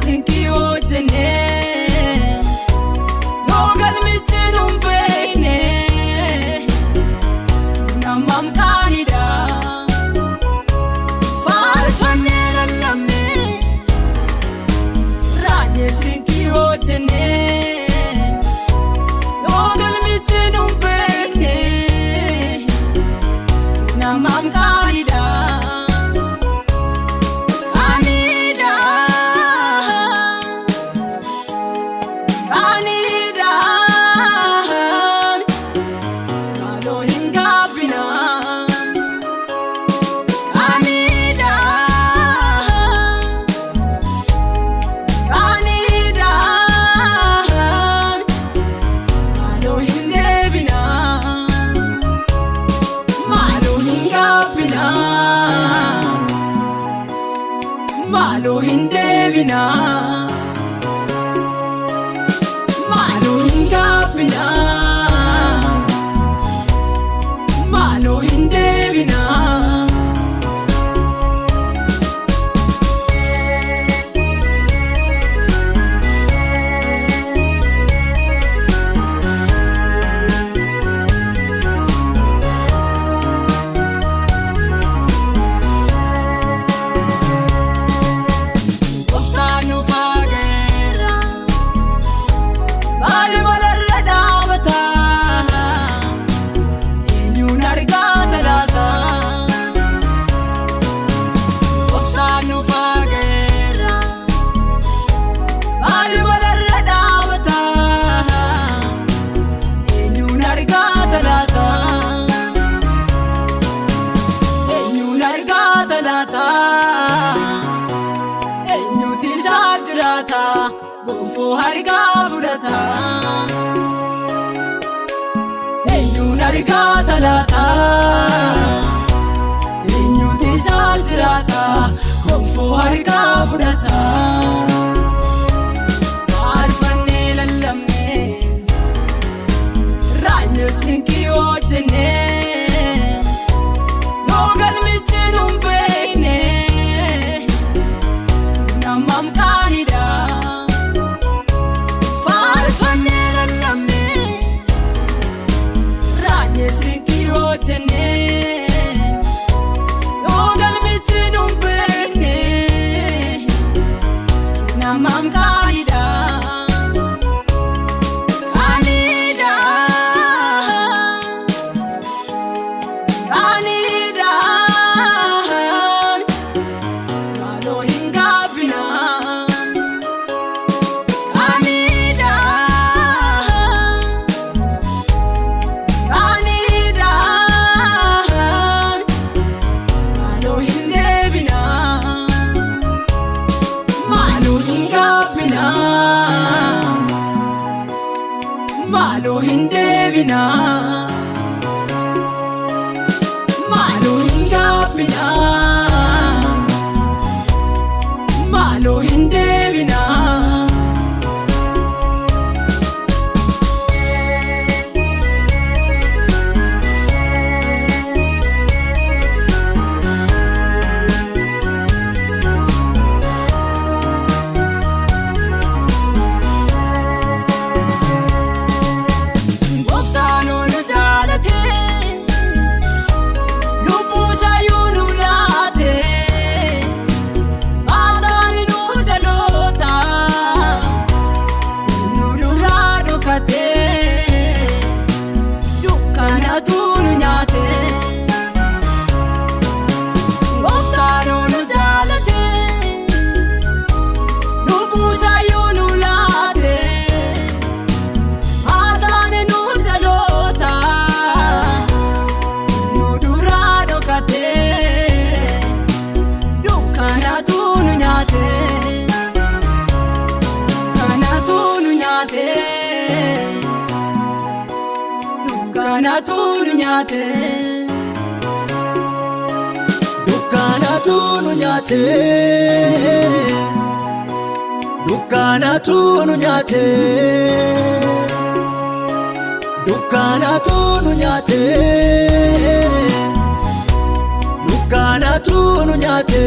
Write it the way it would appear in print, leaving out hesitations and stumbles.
linki hojjenne yoo galmichi nun beekne namam qaanidha faarfannee lallabne raajnees linki hojjenne yoo galmichi nun beekne namam qaanidha. Malo hindebina, malo hingapina, malo hindebina. Eenyuti saajirata gonfoo harkaa fudhata eenyuun harkaa talaata eenyuti saajirata gonfoo harkaa fudhata faarfannee lallabne raajnees linki hojjenne yoo galmichi nun beekne namam qaanidha faarfannee lallabne raajnees linki hojjenne yoo galmichi nun beekne namam qaanidha. Malo hindebina, malo hingapina, malo hindebina. Dukkanatu nu nyaate, dukkanatu nu nyaate, dukkanatu nu nyaate, dukkanatu nu nyaate, dukkanatu nu nyaate.